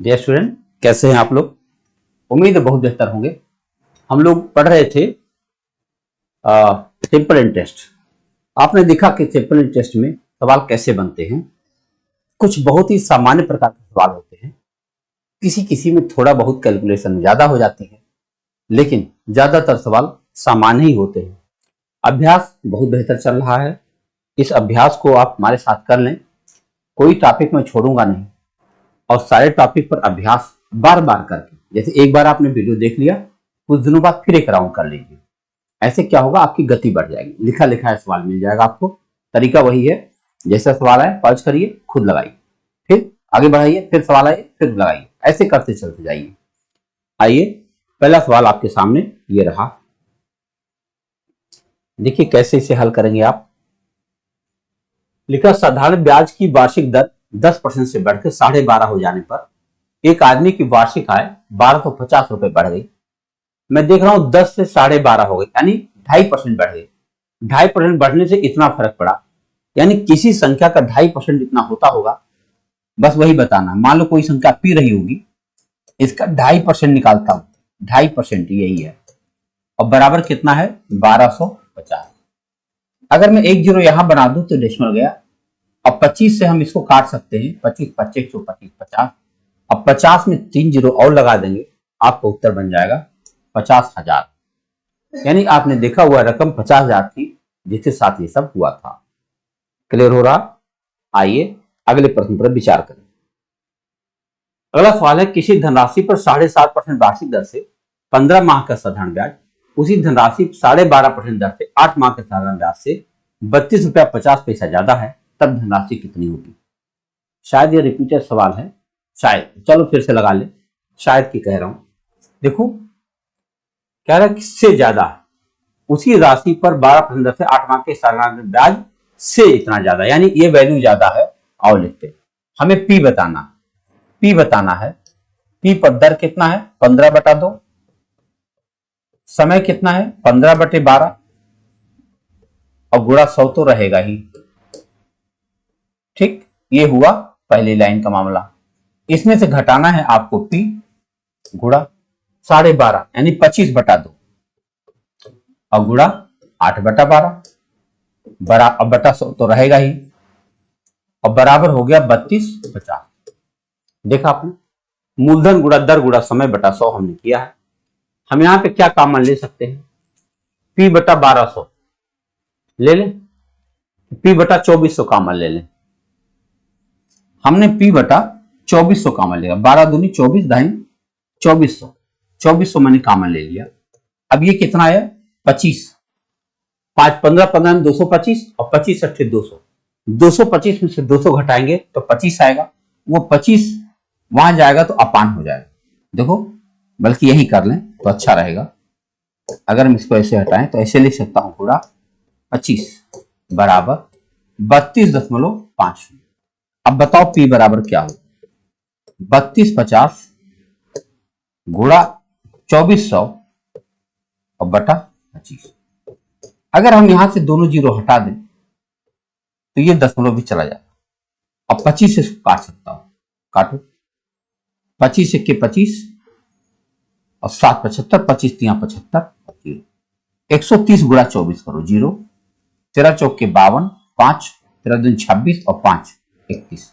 Dear student, कैसे हैं आप लोग। उम्मीद है बहुत बेहतर होंगे। हम लोग पढ़ रहे थे सिंपल इंटरेस्ट। आपने देखा कि सिंपल इंटरेस्ट में सवाल कैसे बनते हैं। कुछ बहुत ही सामान्य प्रकार के सवाल होते हैं, किसी किसी में थोड़ा बहुत कैलकुलेशन ज्यादा हो जाती है, लेकिन ज्यादातर सवाल सामान्य ही होते हैं। अभ्यास बहुत बेहतर चल रहा है। इस अभ्यास को आप हमारे साथ कर लें। कोई टॉपिक मैं छोड़ूंगा नहीं और सारे टॉपिक पर अभ्यास बार बार करके, जैसे एक बार आपने वीडियो देख लिया, कुछ दिनों बाद फिर एक राउंड कर लीजिए। ऐसे क्या होगा, आपकी गति बढ़ जाएगी, लिखा लिखा सवाल मिल जाएगा आपको। तरीका वही है, जैसा सवाल आए पॉज करिए, खुद लगाइए, फिर आगे बढ़ाइए, फिर सवाल आए फिर लगाइए, ऐसे करते चलते जाइए। आइए, पहला सवाल आपके सामने ये रहा। देखिए कैसे इसे हल करेंगे आप। लिखा, साधारण ब्याज की वार्षिक दर 10% से बढ़कर 12.5 हो जाने पर एक आदमी की वार्षिक आय 1250 रुपए बढ़ गई। मैं देख रहा हूं 10 से 12.5 हो गई, यानी 2.5% बढ़ गई। 2.5% बढ़ने से इतना फर्क पड़ा, यानी किसी संख्या का 2.5% इतना होता होगा, बस वही बताना। मान लो कोई संख्या पी रही होगी, इसका 2.5% निकालता हूं, 2.5% यही है, और बराबर कितना है 1250। अगर मैं एक जीरो यहां बना दूं तो डेसिमल गया। अब 25 से हम इसको काट सकते हैं, 25 25 125 50। अब 50 में 3 जीरो और लगा देंगे, आपका उत्तर बन जाएगा 50,000। यानी आपने देखा हुआ रकम 50,000 थी, जिसके साथ ये सब हुआ था। क्लियर हो रहा। आइए अगले प्रश्न पर विचार करें। अगला सवाल है, किसी धनराशि पर 7.5% वार्षिक दर से 15 माह का साधारण ब्याज, उसी धनराशि 12.5% दर से 8 माह के साधारण ब्याज से 32.50 रुपया ज्यादा है, तब धनराशि कितनी होगी। शायद ये रिपीटेड सवाल है, शायद, चलो फिर से लगा ले, शायद की कह रहा हूं। देखो कह रहा है किससे ज्यादा है, उसी राशि पर 12% दर से 8 माह के साधारण ब्याज से इतना ज्यादा, यानी ये वैल्यू ज्यादा है। और लिखते, हमें पी बताना, पी बताना है। पी पर दर कितना है 15/2, समय कितना है 15/12, और गुणा 100 तो रहेगा ही। ठीक, ये हुआ पहली लाइन का मामला। इसमें से घटाना है आपको पी गुणा 12.5 यानी 25/2, और गुणा 8/12, बड़ा अब बटा 100 तो रहेगा ही, और बराबर हो गया 3250। देखा आपने, मूलधन गुणा दर गुणा समय बटा 100 हमने किया है। हम यहां पे क्या कॉमन ले सकते हैं, पी बटा 1200 ले लें, पी बटा 2400 कॉमन ले लें। हमने पी बटा 2400 कॉमन लिया, 12 दूनी 24, दाइन 2400, 2400 मैंने कॉमन ले लिया। अब ये कितना है 25, 5 15 15 में 225, और 25 अट्ठे 200, 225 में से 200 घटाएंगे तो 25 आएगा। वो 25 वहां जाएगा तो अपान हो जाएगा। देखो, बल्कि यही कर लें तो अच्छा रहेगा। अगर हम इसको ऐसे हटाएं तो ऐसे लिख सकता हूं, पूरा 25 बराबर 32.5। अब बताओ पी बराबर क्या हो, 3250 गुणा 2400 और बटा 25। अगर हम यहां से दोनों जीरो हटा दें तो ये दशमलव भी चला जाएगा। अब 25 से काट सकता हूं, काटो, 25 के 25 और 7 75, 25 3 75, 130 गुणा 24 करो, जीरो, 13 चौक के 52, 5 13 दूनी 26 और 5 31,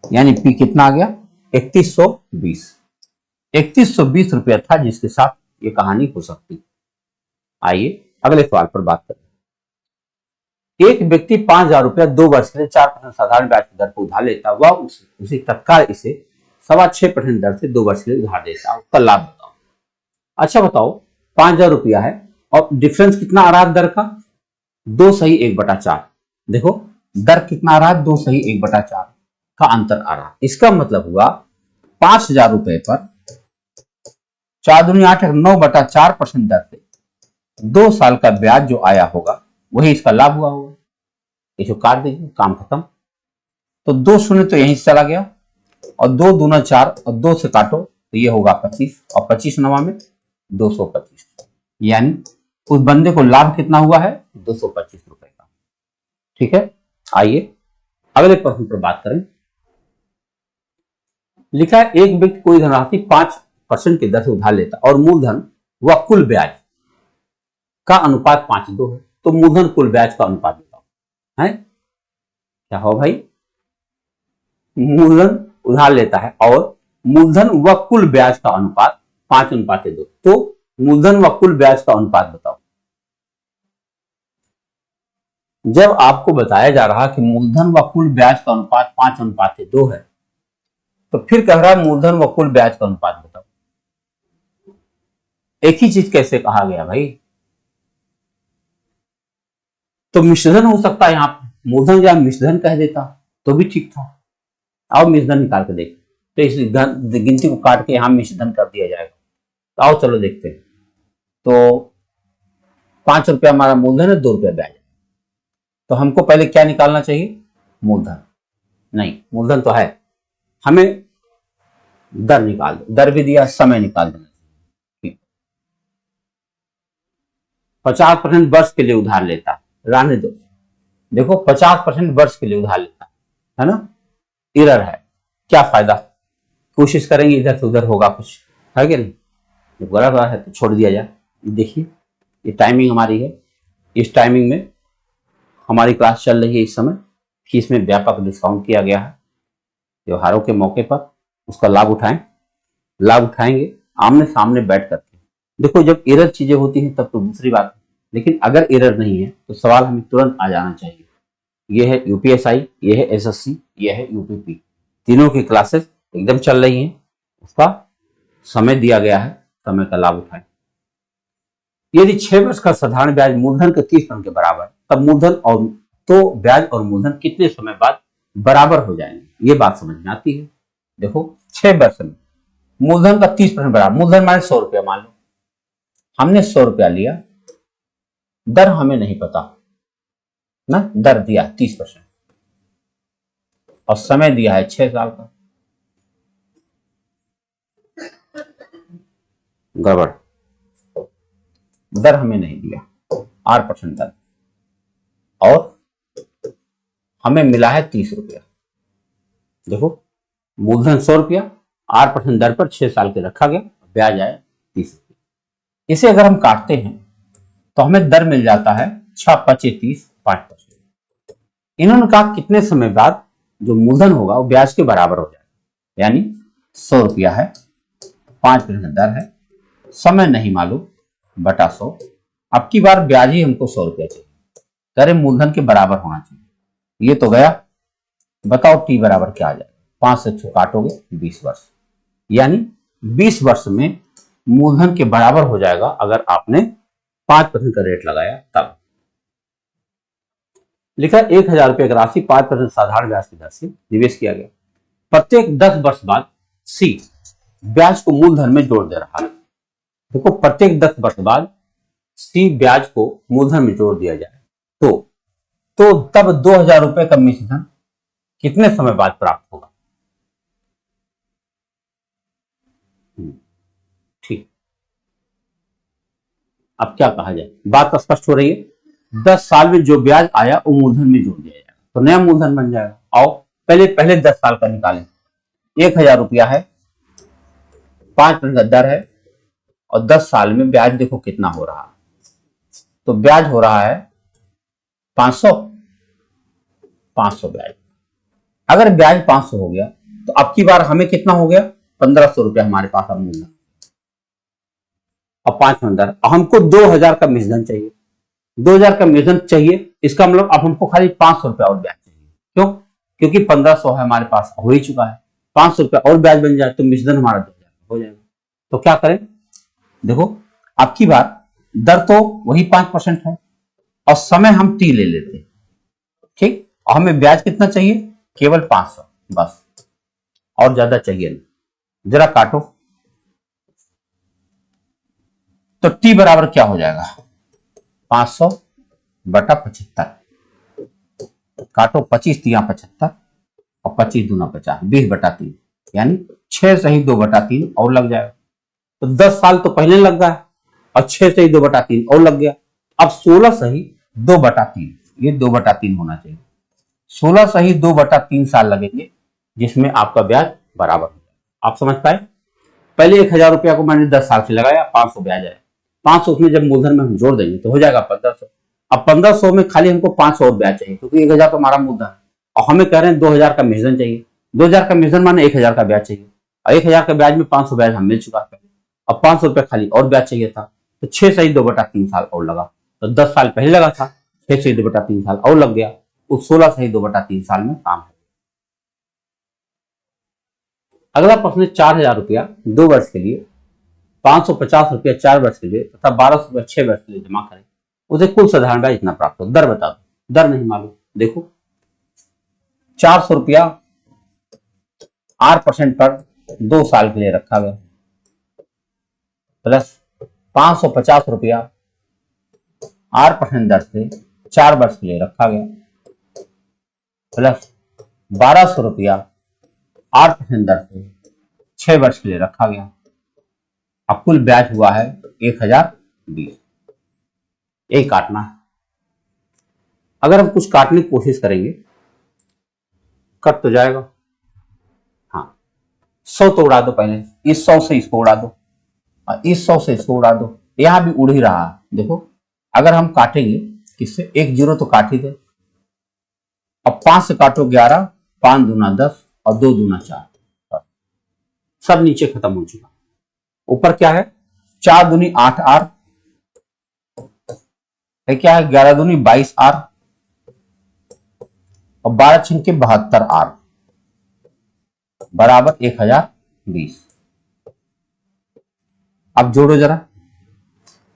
यानी पी कितना आ गया 3120। 3120 रुपया था जिसके साथ ये कहानी हो सकती। आइए अगले सवाल पर बात करें। एक व्यक्ति 5,000 रुपया 2 वर्ष के लिए 4% साधारण ब्याज की दर पर उधार लेता, वह उसे तत्काल इसे 6.25% दर से 2 वर्ष के लिए उधार देता, उसका लाभ बताओ। अच्छा बताओ, 5,000 रुपया है और डिफरेंस कितना आ रहा है दर का, 2 सही 1/4। देखो दर कितना आ रहा है, 2 सही 1/4 का अंतर आ रहा है। इसका मतलब हुआ 5,000 रुपए पर 4 दूनी 8 9/4% दर से 2 साल का ब्याज जो आया होगा वही इसका लाभ हुआ होगा। इसको काट दीजिए, काम खत्म। तो 2 शून्य तो यहीं से चला गया, और 2 दूना 4 और 2 से काटो तो ये होगा 25, और 25 नवा में 225, यानी उस बंदे को लाभ कितना हुआ है 225 रुपए का। ठीक है, आइए अगले प्रश्न पर बात करें। लिखा है एक व्यक्ति कोई धनराशि 5% की दर से उधार लेता और मूलधन व कुल ब्याज का अनुपात 5:2 है, तो मूलधन कुल ब्याज का अनुपात बताओ। है क्या हो भाई, मूलधन उधार लेता है और मूलधन व कुल ब्याज का अनुपात 5:2, तो मूलधन व कुल ब्याज का अनुपात बताओ। जब आपको बताया जा रहा कि मूलधन व कुल ब्याज का अनुपात 5:2 है, तो फिर कह रहा है मूलधन व कुल ब्याज का अनुपात बताओ। एक ही चीज कैसे कहा गया भाई, तो मिश्रधन हो सकता है यहाँ पे, मूलधन या मिश्रधन कह देता तो भी ठीक था। आओ मिश्रधन निकाल के देख, तो इस गिनती को काट के यहां मिश्रधन कर दिया जाएगा। तो आओ चलो देखते हैं। तो 5 रुपया हमारा मूलधन है, 2 रुपया ब्याज है, तो हमको पहले क्या निकालना चाहिए, मूलधन। नहीं, मूलधन तो है, हमें दर निकाल दो, दर भी दिया, समय निकाल देना। 50% वर्ष के लिए उधार लेता है, रहने दो। देखो 50% वर्ष के लिए उधार लेता है ना, एरर है, क्या फायदा, कोशिश करेंगे इधर से उधर होगा कुछ, है कि नहीं। जब गलत है तो छोड़ दिया जाए। देखिए ये टाइमिंग हमारी है, इस टाइमिंग में हमारी क्लास चल रही है इस समय, फीस में व्यापक डिस्काउंट किया गया है। त्योहारों के मौके पर उसका लाभ उठाएं, लाभ उठाएंगे आमने सामने बैठ करके। देखो जब एरर चीजें होती हैं तब तो दूसरी बात है, लेकिन अगर एरर नहीं है तो सवाल हमें तुरंत आ जाना चाहिए। ये है यूपीएसआई, ये है एसएससी, ये है यूपीपी, तीनों की क्लासेस एकदम चल रही हैं, उसका समय दिया गया है, समय का लाभ उठाएं। यदि 6 वर्ष का साधारण ब्याज मूलधन के 30% के बराबर है, तब मूलधन और तो ब्याज और मूलधन कितने समय बाद बराबर हो जाएंगे, ये बात समझ में आती है। देखो 6 वर्ष में मूलधन का 30% बराबर, मूलधन माने 100 रुपया, मान लो हमने 100 रुपया लिया, दर हमें नहीं पता ना, दर दिया 30% और समय दिया है 6 साल का, गड़बड़, दर हमें नहीं दिया, 8% दर, और हमें मिला है 30 रुपया। देखो मूलधन 100 रुपया, 8% दर पर 6 साल के रखा गया, ब्याज आया 30 रुपया। इसे अगर हम काटते हैं तो हमें दर मिल जाता है 6×5=30, 5%। इन्होंने कहा कितने समय बाद जो मूलधन होगा वो ब्याज के बराबर हो जाएगा, यानी 100 रुपया है, 5% दर है, समय नहीं मालूम, बटा 100। अब की बार ब्याज ही हमको 100 रुपया चाहिए, करे मूलधन के बराबर होना चाहिए। ये तो गया, बताओ टी बराबर क्या आ जाएगा, 5 से 6 काटोगे 20 वर्ष, यानी 20 वर्ष में मूलधन के बराबर हो जाएगा अगर आपने 5% का रेट लगाया तब। लिखा 1000 रुपये की राशि 5% साधारण ब्याज की दर से निवेश किया गया, प्रत्येक 10 वर्ष बाद सी ब्याज को मूलधन में जोड़ दे रहा है। देखो प्रत्येक 10 वर्ष बाद सी ब्याज को मूलधन में जोड़ दिया जाए तो तब 2000 रुपये का मिश्रधन कितने समय बाद प्राप्त होगा। ठीक, अब क्या कहा जाए, बात स्पष्ट हो रही है। 10 साल में जो ब्याज आया वो मूलधन में जोड़ दिया जाएगा तो नया मूलधन बन जाएगा। आओ पहले 10 साल का निकालें। 1000 रुपया है, 5% दर है और 10 साल में ब्याज देखो कितना हो रहा है, तो ब्याज हो रहा है 500 ब्याज। अगर ब्याज 500 हो गया तो अब की बार हमें कितना हो गया, 1500 रुपया हमारे पास अब मूलधन और 5% दर। हमको 2000 का मिश्रधन चाहिए, 2000 का मिश्रधन चाहिए, इसका मतलब अब हमको खाली 500 रुपया और ब्याज चाहिए। क्यों, क्योंकि 1500 है हमारे पास, हो ही चुका है, 500 रुपया और ब्याज बन जाए तो मिश्रधन हमारा 2000 हो जाएगा। तो क्या करें, देखो अब की बार दर तो वही 5% है और समय हम टी ले लेते हैं, ठीक, और हमें ब्याज कितना चाहिए, केवल 500 बस, और ज्यादा चाहिए नहीं। जरा काटो तो टी बराबर क्या हो जाएगा, 500 बटा 75, काटो 25 तिया 75 और 25 दूना 50, 20/3, यानी 6 सही 2/3 और लग जाएगा। तो 10 साल तो पहले लग गया और 6 सही 2/3 और लग गया। अब 16 सही 2/3, ये 2/3 होना चाहिए, 16 सही 2/3 साल लगेंगे जिसमें आपका ब्याज बराबर हो जाएगा। आप समझ पाए? पहले 1,000 रुपया को मैंने 10 साल से लगाया, 500 ब्याज आया, 500 उसमें जब मूलधन में हम जोड़ देंगे तो हो जाएगा 1500। अब 1500 में खाली हमको 500 और ब्याज चाहिए, क्योंकि 1,000 तो हमारा मूलधन है और हमें कह रहे हैं 2,000 का मिश्रण चाहिए। 2,000 का मिश्रण माने 1,000 का ब्याज चाहिए, और 1,000 का ब्याज में 500 ब्याज हम मिल चुका है। अब 500 रुपया खाली और ब्याज चाहिए था, तो 6 सही 2/3 साल और लगा। तो 10 साल पहले लगा था, 6 सही 2/3 साल और लग गया, तो 16 सही 2/3 साल में काम है। अगला प्रश्न है 4,000 रुपया 2 वर्ष के लिए, 550 रुपया 4 वर्ष के लिए तथा 1,200 रुपया 6 वर्ष के लिए जमा करें, उसे कुल साधारण ब्याज इतना प्राप्त हो। दर बता दो। दर नहीं मालूम। देखो 400 रुपया 8% पर 2 साल के लिए रखा गया, प्लस 550 रुपया 8% दर से 4 वर्ष के लिए रखा गया, प्लस 1,200 रुपया 8% दर से 6 वर्ष के लिए रखा गया। अब कुल ब्याज हुआ है 1,020। यही काटना है। अगर हम कुछ काटने की कोशिश करेंगे, कट तो जाएगा। हाँ, 100 तो उड़ा दो, पहले इस 100 से इसको उड़ा दो और इस 100 से इसको उड़ा दो। यहां भी उड़ ही रहा है। देखो अगर हम काटेंगे किससे, 1 0 तो काट ही दे। अब 5 से काटो 11, 5 दूना 10 और 2 दूना 4, सब नीचे खत्म हो चुका। ऊपर क्या है, 4 दूनी 8 आर, क्या है 11 दूनी 22 आर और 12 छंके 72 आर बराबर 1,020। अब जोड़ो जरा,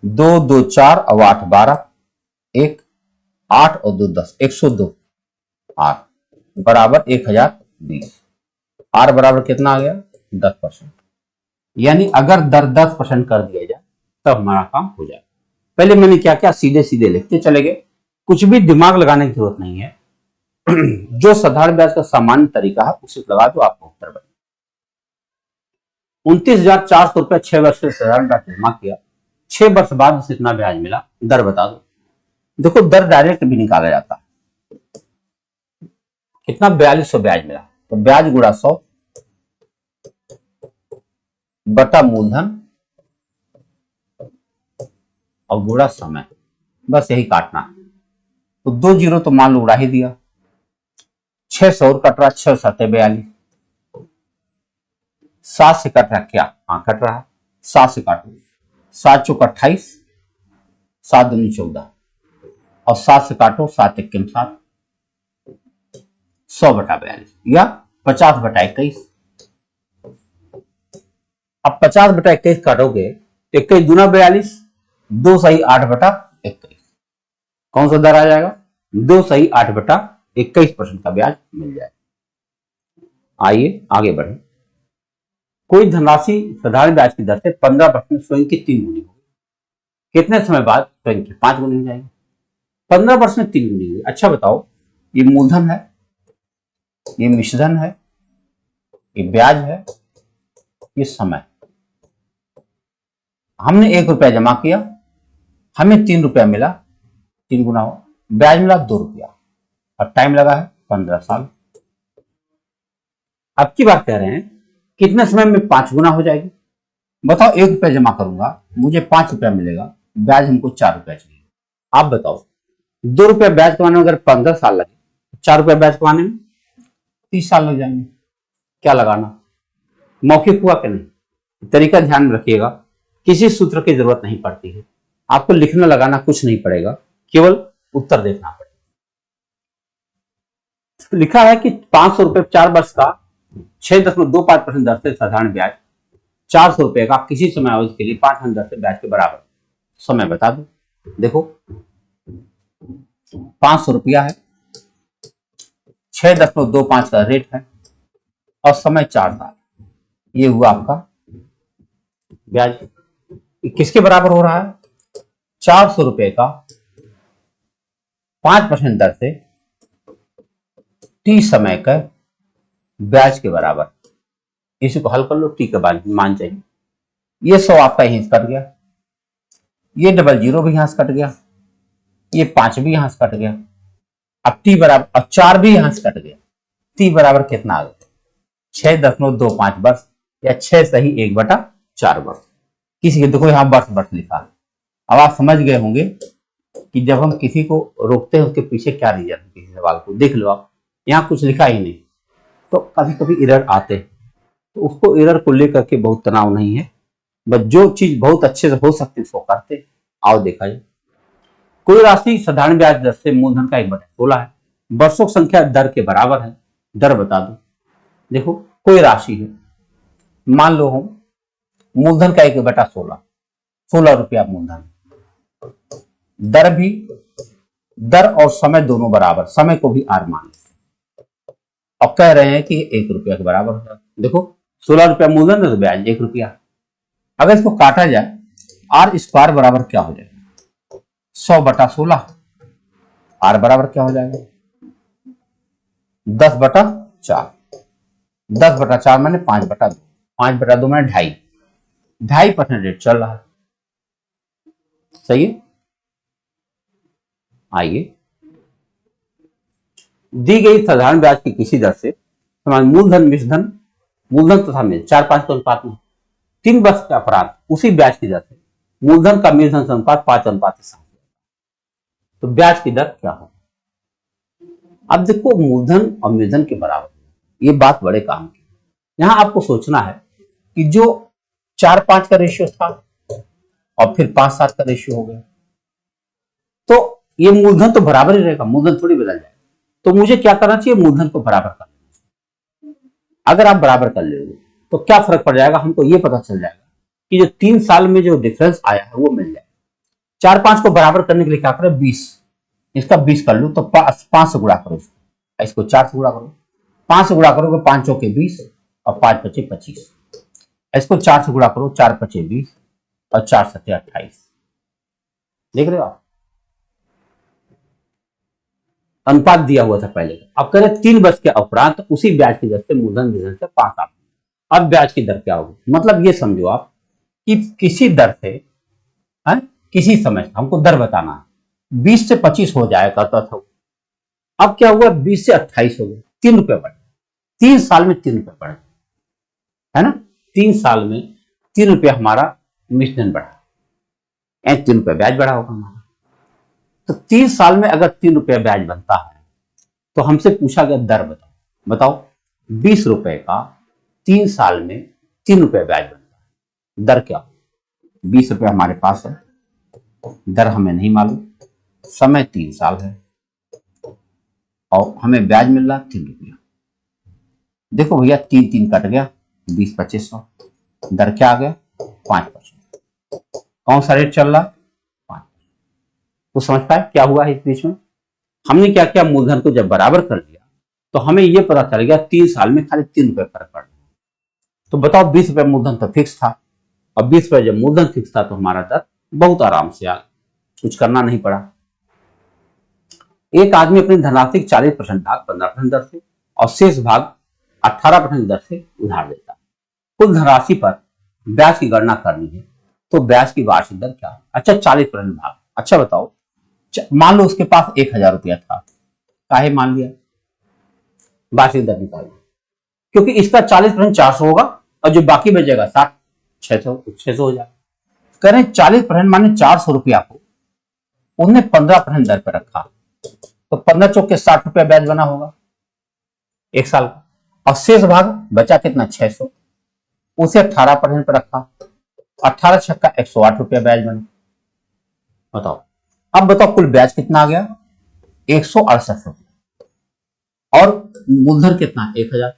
2 2 4 और 8 12, 1 8 और 2 10, 102 आर बराबर 1,020। आर बराबर कितना आ गया, 10%। यानी अगर दर 10% कर दिया जाए तब हमारा काम हो जाए। पहले मैंने क्या किया, सीधे सीधे लिखते चले गए, कुछ भी दिमाग लगाने की जरूरत नहीं है। जो साधारण ब्याज का सामान्य तरीका है उसे लगा दो, आपको उत्तर बने। 29,400 रुपया 6 वर्ष से साधारण ब्याज जमा किया, 6 वर्ष बाद उसे इतना ब्याज मिला, दर बता दो। देखो दर डायरेक्ट भी निकाला जाता है। कितना, 4200 ब्याज मिला, तो ब्याज गुणा 100 बटा मूलधन और गुणा समय, बस यही काटना है। तो 2 0 तो मान लो उड़ा ही दिया, 6 से और कट रहा, 6 7 42, 7 से कट रहा क्या, हाँ कट रहा है, 7 से काटो, 7 चौक 28, 7 दूनी 14 और 7 से काटो 7 1 7, 100 बटा 42 या 50 बटा 21। अब 50 बटा 21 काटोगे तो 21 दूना 42, 2 सही 8 बटा 21, कौन सा दर आ जाएगा, 2 सही 8 बटा 21% का ब्याज मिल जाए। आइए आगे बढ़े। कोई धनराशि साधारण ब्याज की दर से 15% स्वयं की 3 गुनी होगी, कितने समय बाद स्वयं की 5 गुनी हो जाएगी। 15% 3 गुनी हुई। अच्छा बताओ, ये मूलधन है, ये मिश्रधन है, ये ब्याज है, ये समय। हमने 1 रुपया जमा किया, हमें 3 रुपया मिला, 3 गुना हो, ब्याज मिला 2 रुपया और टाइम लगा है 15 साल। अब की बात कह रहे हैं कितने समय में 5 गुना हो जाएगी। बताओ 1 रुपया जमा करूंगा, मुझे 5 रुपया मिलेगा, ब्याज हमको 4 रुपया चाहिए। आप बताओ 2 रुपया ब्याज कमाने में अगर 15 साल लगे, 4 रुपया ब्याज कमाने में 30 साल लग जाएंगे। क्या लगाना, मौखिक हुआ कि नहीं। तरीका ध्यान में रखिएगा, किसी सूत्र की जरूरत नहीं पड़ती है, आपको लिखना लगाना कुछ नहीं पड़ेगा, केवल उत्तर देखना पड़ेगा। लिखा है कि 500 रुपए 4 वर्ष का 6.25% दर से साधारण ब्याज, 400 रुपए का किसी समय अवधि के लिए 5% दर से ब्याज के बराबर। समय बता दो। देखो 500 रुपया है, 6.25 का रेट है और समय 4 साल, ये हुआ आपका ब्याज। किसके बराबर हो रहा है, 400 रुपए का 5% दर से टी समय का ब्याज के बराबर। इसी को हल कर लो, टी का मान चाहिए। ये 100 आपका यहीं से कट गया, ये 00 भी यहां से कट गया, ये 5 भी यहां से कट गया, अब टी बराबर, अब 4 भी यहां से कट गया। टी बराबर कितना आ गया, 6.25 वर्ष या 6 सही 1/4 वर्ष। किसी के देखो यहाँ वर्ष लिखा है। अब आप समझ गए होंगे कि जब हम किसी को रोकते हैं उसके पीछे क्या रीजन है। किसी सवाल को देख लो आप, यहाँ कुछ लिखा ही नहीं, तो कभी कभी एरर आते हैं, तो उसको एरर को लेकर के बहुत तनाव नहीं है, बस जो चीज बहुत अच्छे से हो सकती है उसको करते। आओ देखा जाए। कोई राशि साधारण ब्याज दर से मूलधन का 1/16 है, वर्षों की संख्या दर के बराबर है, दर बता दो। देखो कोई राशि है, मान लो हम मूलधन का 1/16, 16 रुपया मूलधन, दर भी, दर और समय दोनों बराबर, समय को भी आर मान लेते। अब कह रहे हैं कि 1 रुपया के बराबर होता है। देखो 16 रुपया मूलधन है तो ब्याज 1 रुपया। अगर इसको काटा जाए, आर स्क्वायर बराबर क्या हो जाएगा, 100/16। आर बराबर क्या हो जाएगा, 10/4। 10/4 मैंने 5/2, 5/2 मैंने 2.5% रेट चल रहा है। सही है। आइए, दी गई साधारण ब्याज की किसी दर से समान मूलधन मिश्रधन, मूलधन तथा मिश्र 4:5 के अनुपात में 3 वर्ष के अपराध उसी ब्याज की दर से मूलधन का मिश्रधन अनुपात 5:7। तो ब्याज की दर क्या हो। अब देखो मूलधन और मिश्रधन के बराबर, ये बात बड़े काम की। यहां आपको सोचना है कि जो 4:5 का रेशियो था और फिर 5:7 का रेशियो हो गया, तो ये मूलधन तो बराबर ही रहेगा, मूलधन थोड़ी बदल जाएगा। तो मुझे क्या करना चाहिए, मूलधन को बराबर कर लेना चाहिए। अगर आप बराबर कर लेंगे तो क्या फर्क पड़ जाएगा, हमको ये पता चल जाएगा कि जो 3 साल में जो डिफरेंस आया है वो मिल जाएगा। 4:5 को बराबर करने के लिए क्या करें, 20, इसका 20 कर लो तो 5 से गुणा करो, इसको 4 से गुणा करो, 5 से गुणा करोगे 5 चौके 20 और 5 पचे 25। इसको 4 से गुणा करो, 4 पचे 20 और 4 सते 28। देख रहे हो आप, अनुपात दिया हुआ था पहले। अब करें 3 वर्ष के उपरांत उसी ब्याज की दर से मूलधन मिश्रधन से 5:7। अब ब्याज की दर क्या होगी, मतलब ये समझो आप कि किसी दर से है, किसी समय हमको दर बताना है, 20 से 25 हो जाया करता था, अब क्या हुआ 20 से 28 हो गया, 3 रुपए बढ़े। 3 साल में 3 रुपए बढ़े, है ना। 3 साल में 3 रुपया हमारा मिश्रधन बढ़ा, 3 रुपया ब्याज बढ़ा होगा हमारा। तो 3 साल में अगर 3 रुपया ब्याज बनता है तो हमसे पूछा गया दर बताओ। बताओ 20 रुपए का 3 साल में 3 रुपया ब्याज बनता है, दर क्या हो। 20 रुपया हमारे पास है, दर हमें नहीं मालूम, समय 3 साल है और हमें ब्याज मिल रहा 3 रुपया। देखो भैया 3 कट गया, 20 2500, दर क्या आ गया 5%। कौन सा रेट चल रहा, 5। तो समझ पाए क्या हुआ है इस बीच में। हमने क्या किया, मूलधन को जब बराबर कर दिया तो हमें यह पता चल गया 3 साल में खाली 3 रुपए फर्क पड़ रहा। तो बताओ 20 रुपए मूलधन तो फिक्स था, और 20 रुपए जब मूलधन फिक्स था तो हमारा दर बहुत आराम से आ, कुछ करना नहीं पड़ा। एक आदमी अपनी धनराशि 40% भाग 15% दर से और शेष भाग 18% दर से उधार देता है। कुल धनराशि पर ब्याज की गणना करनी है, तो ब्याज की वार्षिक दर क्या है। अच्छा 40% भाग, अच्छा बताओ, मान लो उसके पास 1000 रुपया था, काहे मान लिया, वार्षिक दर निकालो, क्योंकि इसका 40% 400 होगा और जो बाकी बचेगा 60 600 हो जाएगा। करें 40% माने 400 रुपया को उन्हें 15% दर पर रखा, तो 15 चौके 60 रुपया ब्याज बना होगा 1 साल का, और शेष भाग बचा कितना 600, उसे 18% पर रखा, 18 छक्का 108 रुपया ब्याज बना। बताओ, अब बताओ कुल ब्याज कितना आ गया 168 रुपया, और मूलधन कितना 1000,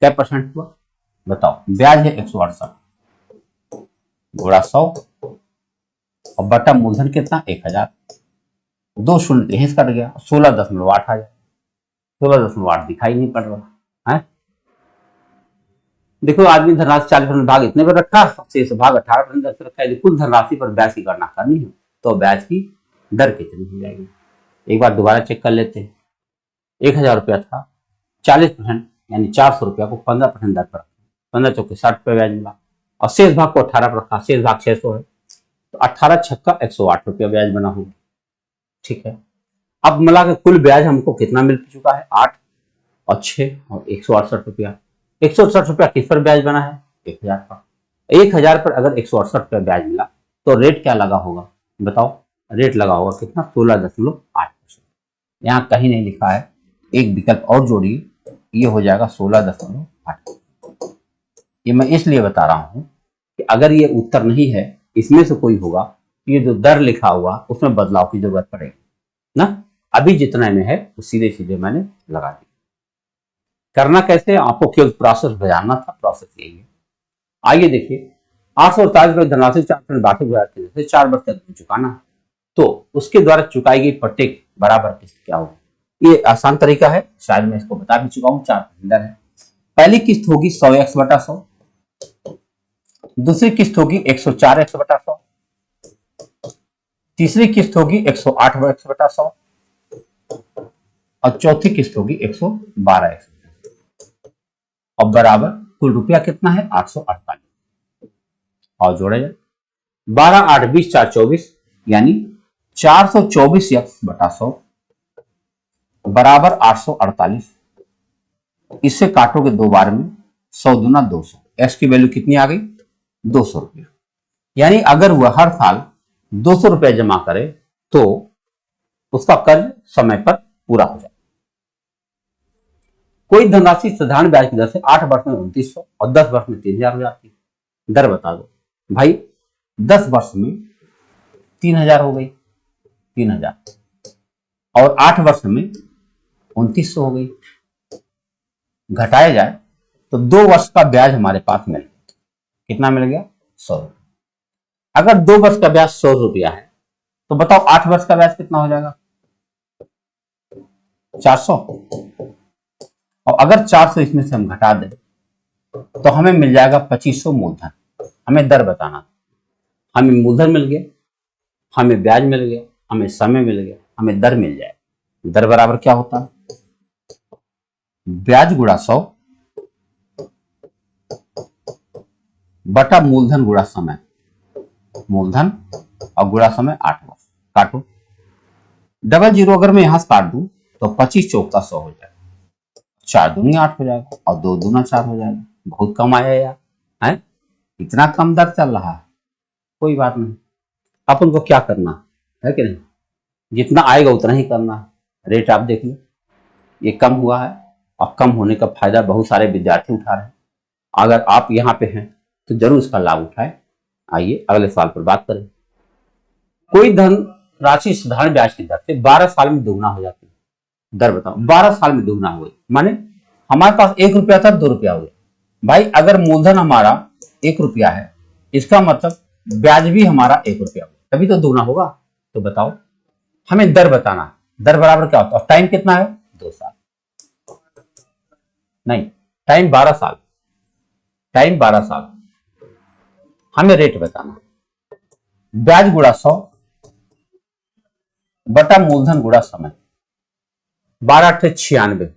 क्या परसेंट हुआ बताओ। ब्याज है 168 गुणा 100 और बटा मूलधन कितना 1000, 2 शून्य यहीं कट गया, 16.8 आ जाए, 16.8 दिखाई नहीं पड़ रहा है। देखो आदमी धनराशि 40% भाग इतने पर रखा, शेष भाग 18% दर से रखा है। कुल धनराशि पर ब्याज की गणना करनी है तो ब्याज की दर कितनी हो जाएगी, एक बार दोबारा चेक कर लेते हैं। 1000 रुपया था, 40% यानी 400 रुपया को 15% दर पर रखा, 15 चौके 60 रुपया ब्याज मिला, और शेष भाग को 18 पर रखा, शेष भाग 600 है, तो 18 छक्का 108 रुपया ब्याज बना होगा। ठीक है, अब मिला के कुल ब्याज हमको कितना मिल चुका है 8 और 6 और 168 रुपया। 168 रुपया किस पर ब्याज बना है? 1000 पर। 1000 पर अगर 168 रुपया ब्याज मिला तो रेट क्या लगा होगा बताओ? रेट लगा होगा कितना? 16.8%। यहाँ कहीं नहीं लिखा है, एक विकल्प और जोड़िए, ये हो जाएगा 16.8। ये मैं इसलिए बता रहा हूं कि अगर ये उत्तर नहीं है, इसमें से कोई होगा, ये जो दर लिखा हुआ उसमें बदलाव की जरूरत पड़ेगी ना। अभी जितने में है वो सीधे सीधे मैंने लगा दिया। करना कैसे, आपको केवल प्रोसेस बताना था, प्रोसेस यही है। आइए देखिए, 848 रुपये धनराशि 4% वार्षिक ब्याज के जैसे 4 वर्ष तक चुकाना है, तो उसके द्वारा चुकाई गई प्रत्येक बराबर किस्त क्या होगी? ये आसान तरीका है, शायद मैं इसको बता भी चुका हूँ, 4% दर है। पहली किस्त होगी 100x/100, दूसरी किस्त होगी 104x/100, तीसरी किस्त होगी 108x/100 और चौथी किस्त होगी 112x। अब बराबर कुल रुपया कितना है? 848 और जोड़ा जाए 12 8 20 4 24 यानी 424x/100 बराबर 848। इससे काटोगे दो बार में, 100 दूना 200, एक्स की वैल्यू कितनी आ गई? 200 रुपया। यानी अगर वह हर साल 200 रुपया जमा करे तो उसका कर्ज समय पर पूरा हो जाए। कोई धनराशि साधारण ब्याज की दर से 8 वर्ष में 2900 और 10 वर्ष में 3000 हो जाती है। दर बता दो भाई। 10 वर्ष में 3000 हो गई, 3000, और 8 वर्ष में 2900 हो गई। घटाया जाए तो 2 वर्ष का ब्याज हमारे पास मिल गया। कितना मिल गया? 100 रुपया। अगर 2 वर्ष का ब्याज 100 रुपया है तो बताओ 8 वर्ष का ब्याज कितना हो जाएगा? 400। और अगर 400 इसमें से हम घटा दें तो हमें मिल जाएगा 2500 मूलधन। हमें दर बताना था। हमें मूलधन मिल गया, हमें ब्याज मिल गया, हमें समय मिल गया, हमें दर मिल जाए। दर बराबर क्या होता है? ब्याज गुणा 100 बटा मूलधन गुणा समय। मूलधन और गुणा समय 8 वर्ष। काटो, डबल जीरो अगर मैं यहां से काट दूं तो 25 चौका 100 हो जाएगा, 4 दूनी 8 हो जाएगा और 2 दूना 4 हो जाएगा। बहुत कम आया यार, है इतना कम दर चल रहा है। कोई बात नहीं, अपन को क्या करना है कि नहीं, जितना आएगा उतना ही करना है। रेट आप देख लो, ये कम हुआ है और कम होने का फायदा बहुत सारे विद्यार्थी उठा रहे हैं। अगर आप यहाँ पे हैं तो जरूर इसका लाभ उठाएं। आइए अगले सवाल पर बात करें। कोई धन राशि साधारण ब्याज की दर से 12 साल में दोगुना हो जाती है। दर बताओ, 12 साल में दोगुना हो गई, माने हमारे पास 1 रुपया था 2 रुपया हो गया। भाई अगर मूलधन हमारा 1 रुपया है, इसका मतलब ब्याज भी हमारा 1 रुपया होगा, तभी तो दोगुना होगा। तो बताओ हमें दर बताना है। दर बराबर क्या होता है? टाइम कितना है? 2 साल। नहीं, टाइम 12 साल। टाइम 12 साल। हमें रेट बताना, ब्याज गुणा 100 बटा मूलधन गुणा समय। 12 8 96,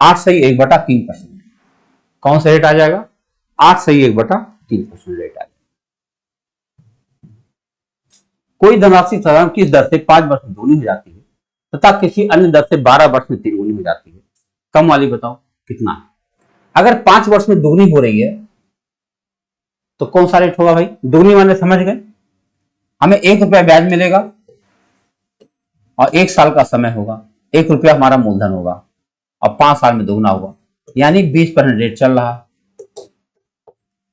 8 सही 1/3%। कौन सा रेट आ जाएगा? 8 सही 1/3% रेट आ जाएगा। कोई धनराशि साधारण किस दर से 5 वर्ष में दोगुनी हो जाती है तथा किसी अन्य दर से 12 वर्ष में तिगुनी हो जाती है? कम वाली बताओ कितना है? अगर 5 वर्ष में दोगुनी हो रही है तो कौन सा रेट होगा भाई? दोगुनी माने समझ गए, हमें 1 रुपया ब्याज मिलेगा और 1 साल का समय होगा। 1 रुपया हमारा मूलधन होगा और 5 साल में दोगुना होगा, यानी 20% रेट चल रहा है।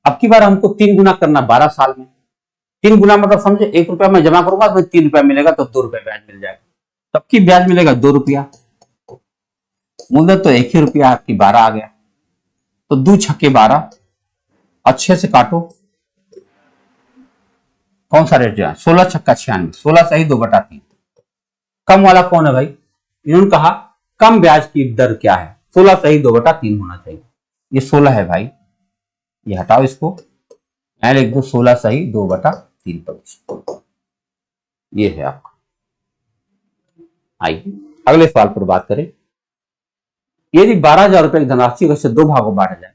अब की बार हमको 3 गुना करना 12 साल में। 3 गुना मतलब समझे, 1 रुपया मैं जमा करूंगा तो 3 रुपया मिलेगा, तो 2 रुपया ब्याज मिल जाएगा। तब की ब्याज मिलेगा 2 रुपया, मूलधन तो 1 ही रुपया, आपकी 12 आ गया। तो 2 छक्के 12, अच्छे से काटो, कौन सा रेट जाए? 16 छक्का 96, 16 सही 2/3। कम वाला कौन है भाई? इन्होंने कहा कम ब्याज की दर क्या है? 16 सही 2/3 होना चाहिए। ये 16 है भाई, ये हटाओ इसको, लिख दो 16 सही 2/3%। ये है आपका। आइए अगले सवाल पर बात करें। यदि 12,000 रुपए की धनराशि को दो भागों बांटा जाए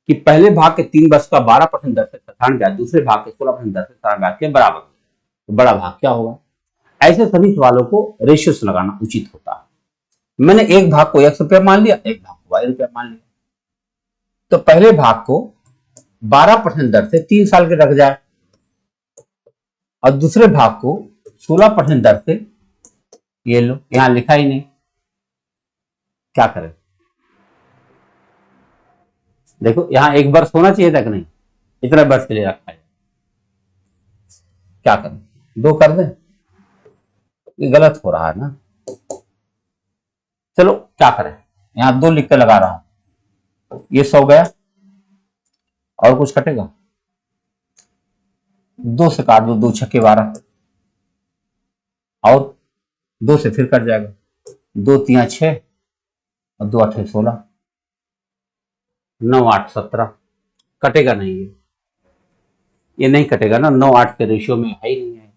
कि पहले भाग के 3 वर्ष का 12% दर से साधारण ब्याज, दूसरे भाग के 16% दर से साधारण ब्याज के बराबर, तो बड़ा भाग क्या होगा? ऐसे सभी सवालों को रेशियो से लगाना उचित होता है। मैंने एक भाग को 100 रुपया मान लिया, एक भाग को 22 रुपया मान लिया, तो पहले भाग को 12% दर से 3 साल के रख जाए और दूसरे भाग को 16% दर से, ये लो, यहां लिखा ही नहीं, क्या करें? देखो यहां 1 वर्ष होना चाहिए था कि नहीं, इतना वर्ष के लिए रखा है, क्या करें? 2 कर दें? ये गलत हो रहा है ना। चलो क्या करें, यहां 2 लिख के लगा रहा हूं, ये 100 गया, और कुछ कटेगा? 2 से काट दो, 2 छक्के 12, और 2 से फिर कट जाएगा, 2 3 6 और 2 8 16, 9 8 17, कटेगा नहीं, ये नहीं कटेगा ना, 9 8 के रेशियो में है ही नहीं है।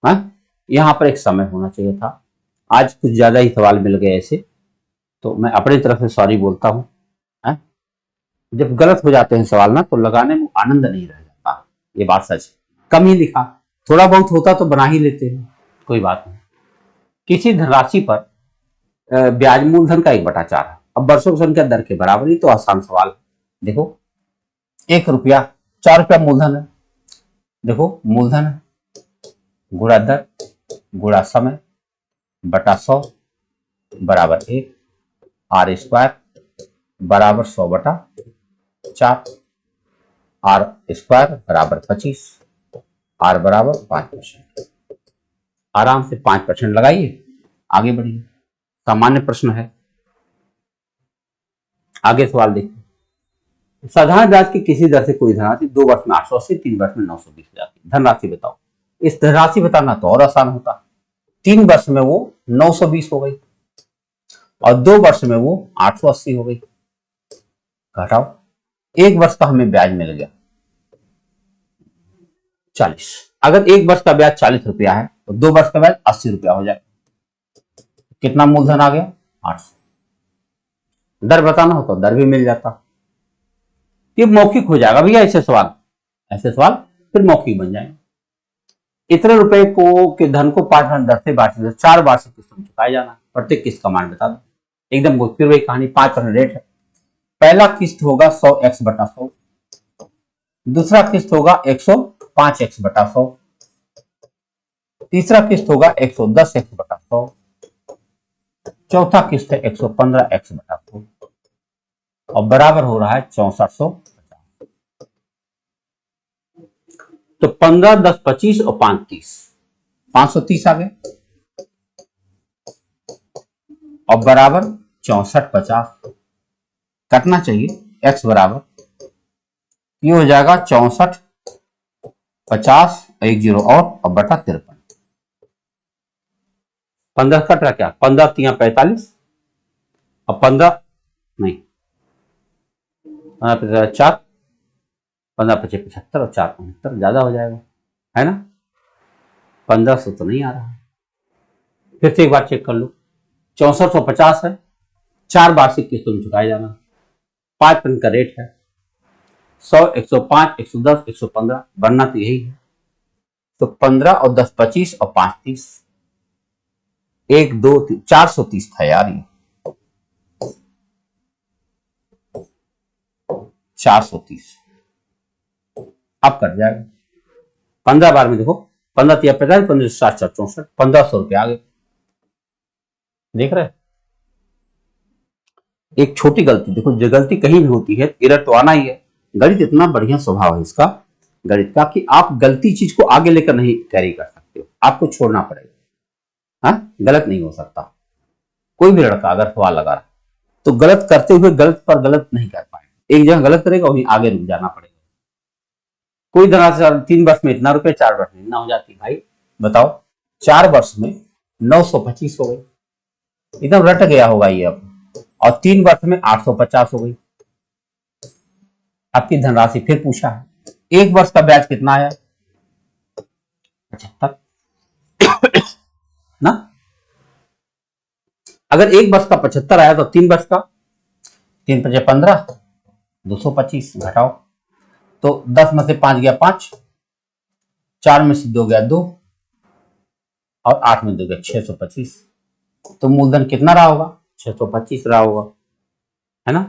हाँ, यहां पर एक समय होना चाहिए था, आज कुछ ज्यादा ही सवाल मिल गए ऐसे, तो मैं अपनी तरफ से सॉरी बोलता हूं। हाँ? जब गलत हो जाते हैं सवाल ना, तो लगाने में आनंद नहीं रह जाता, ये बात सच है। कम ही लिखा, थोड़ा बहुत होता तो बना ही लेते हैं, कोई बात नहीं। किसी धनराशि पर ब्याज मूलधन का 1/4 है, अब वर्षों की संख्या दर के बराबर ही, तो आसान सवाल। देखो 1 रुपया, 4 रुपया मूलधन है, देखो मूलधन है, गुणा दर गुणा समय बटा 100 बराबर 1, आर स्क्वायर बराबर 100/4, आर स्क्वायर बराबर 25, आर बराबर 5%। आराम से 5% लगाइए, आगे बढ़िए। सामान्य प्रश्न है, आगे सवाल देखिए। साधारण ब्याज की किसी दर से कोई धनराशि 2 वर्ष में 880, 3 वर्ष में 920 हो जाती है, धनराशि बताओ। इस धनराशि बताना तो और आसान होता, 3 वर्ष में वो 920 हो गई और 2 वर्ष में वो 880 हो गई, घटाओ। 1 वर्ष का हमें ब्याज मिल गया 40, अगर 1 वर्ष का ब्याज 40 रुपया है तो 2 वर्ष का ब्याज 80 रुपया हो जाए, कितना मूलधन आ गया? 800। दर बताना हो तो दर भी मिल जाता, ये मौखिक हो जाएगा भैया, ऐसे सवाल फिर मौखिक बन जाएंगे। इतने रुपए को के धन को 5% दर से बांटने, 4 वार्षिक किस्तों में चुकाया जाना, प्रत्येक किस्त का मान बता दो, एकदम फिर वही कहानी, 5% रेट है। पहला किस्त होगा 100x/100, दूसरा किस्त होगा 105x/100, तीसरा किस्त होगा 110x/100, चौथा किस्त है 115x/100 और बराबर हो रहा है 6400। तो 15 10 25 और 5 30, 530 आ गए और बराबर 64 50, कटना चाहिए x बराबर, ये हो जाएगा 64 50 1 0 और बटा 53, 15 कट रहा क्या, 15 3 45 और 15 नहीं, 15 4, 15 25 75 और 4 69, ज्यादा हो जाएगा, है ना? 1500 तो नहीं आ रहा, फिर से एक बार चेक कर लो। 6450 है, 4 वार्षिक किस्तों में चुकाया जाना, 5% का रेट है, 100 105 110 115, बनना तो यही है। तो 15 और 10 25 और 5 30, 1 2 3 430 था यार, ये 430 अब कट जाएगा 15 बार में, देखो 15 3 45, 15 7 4 64, 1500 रुपये आ गए, देख रहे? एक छोटी गलती, देखो जो गलती कहीं भी होती है एरर तो आना ही है, गणित इतना बढ़िया स्वभाव है इसका, गणित का, कि आप गलती चीज को आगे लेकर नहीं कैरी कर सकते हो, आपको छोड़ना पड़ेगा। हाँ, गलत नहीं हो सकता। कोई भी लड़का अगर सवाल लगा रहा तो गलत करते हुए गलत पर गलत नहीं कर पाएगा, एक जगह गलत करेगा वहीं आगे रुक जाना पड़ेगा। कोई तरह से 3 वर्ष में इतना रुपए, 4 वर्ष में इतना हो जाती, भाई बताओ, 4 वर्ष में 925 हो गई, एकदम रट गया होगा ये अब, और 3 वर्ष में 850 हो गई। आपकी धनराशि फिर पूछा है, 1 वर्ष का ब्याज कितना आया? 75 ना। अगर 1 वर्ष का 75 आया तो 3 वर्ष का, 3 5 15, 225 घटाओ, तो 10 में से 5 गया 5, 4 में से 2 गया 2 और 8 में 2 गया 625, तो मूलधन कितना रहा होगा? 625 रहा होगा, है ना?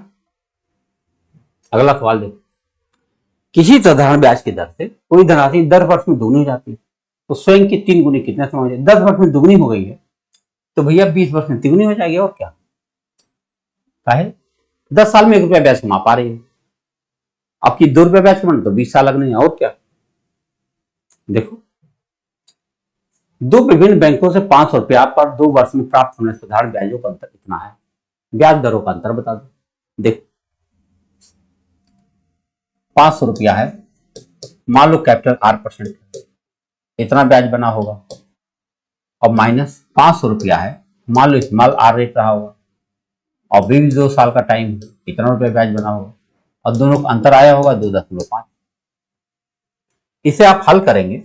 अगला सवाल देखो, किसी साधारण ब्याज की दर से कोई धनराशि 10 वर्ष में दुगनी हो जाती है, तो स्वयं की 3 गुनी कितने समय हो जाए? 10 वर्ष में दुगनी हो गई है तो भैया 20 वर्ष में तिगुनी हो जाएगी, और क्या है। 10 साल में 1 रुपया ब्याज कमा पा रही है, आपकी 2 रुपया ब्याज कमाना तो 20 साल लगने हैं, और क्या। देखो, दो विभिन्न बैंकों से 500 रुपया पर 2 वर्ष में प्राप्त होने साधारण ब्याजों का अंतर कितना है? ब्याज दरों का अंतर बता दो। देखो, 500 रुपया है, मान लो कैपिटल R%, इतना ब्याज बना होगा, और माइनस 500 रुपया है, मान लो इस्तेमाल R रेट रहा होगा, और भी 2 साल का टाइम, इतना रुपया ब्याज बना होगा, और दोनों का अंतर आया होगा 2.5। इसे आप हल करेंगे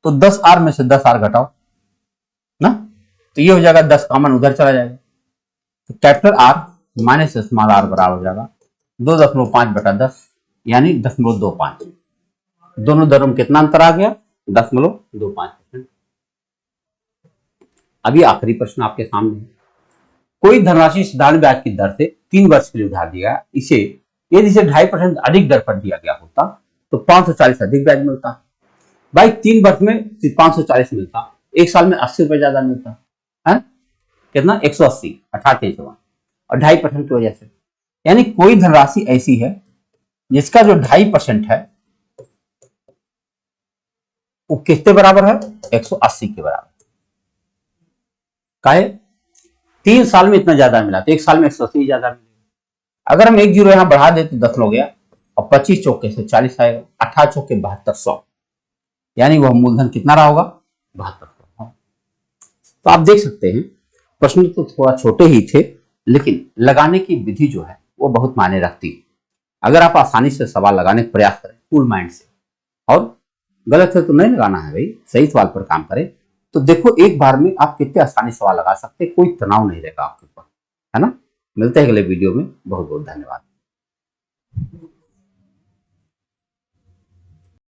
तो 10R में से 10R घटाओ ना, तो ये हो जाएगा 10 कॉमन उधर चला जाएगा, तो capital R minus small r बराबर हो जाएगा 2.5/10 यानी 0.25। दोनों दरों में कितना अंतर आ गया? 0.25%। अभी आखिरी प्रश्न आपके सामने है। कोई धनराशि साधारण ब्याज की दर से 3 वर्ष के लिए उधार दिया, इसे यदि इसे 2.5% अधिक दर पर दिया गया होता तो 540 अधिक ब्याज मिलता। भाई 3 वर्ष में 540 मिलता, 1 साल में 80 रुपए ज्यादा मिलता है, कितना? 180, 18 और 2.5% की वजह से। यानी कोई धनराशि ऐसी है जिसका जो 2.5% है वो किसके बराबर है? 180 के बराबर। काहे? 3 साल में इतना ज्यादा मिला तो 1 साल में 180 ज्यादा मिलेगा। अगर हम 1 जीरो यहां बढ़ा दें तो 10 हो गया, और 25 चौके से 40 आएगा, 18 चौके 7200, यानी वह मूलधन कितना रहा होगा? 7200। तो आप देख सकते हैं प्रश्न तो थोड़ा छोटे ही थे, लेकिन लगाने की विधि जो है वो बहुत मायने रखती है। अगर आप आसानी से सवाल लगाने का प्रयास करें कूल माइंड से, और गलत है तो नहीं लगाना है भाई, सही सवाल पर काम करें, तो देखो एक बार में आप कितने आसानी सवाल लगा सकते, कोई तनाव नहीं रहेगा आपके ऊपर, है ना। मिलते हैं अगले वीडियो में, बहुत बहुत धन्यवाद।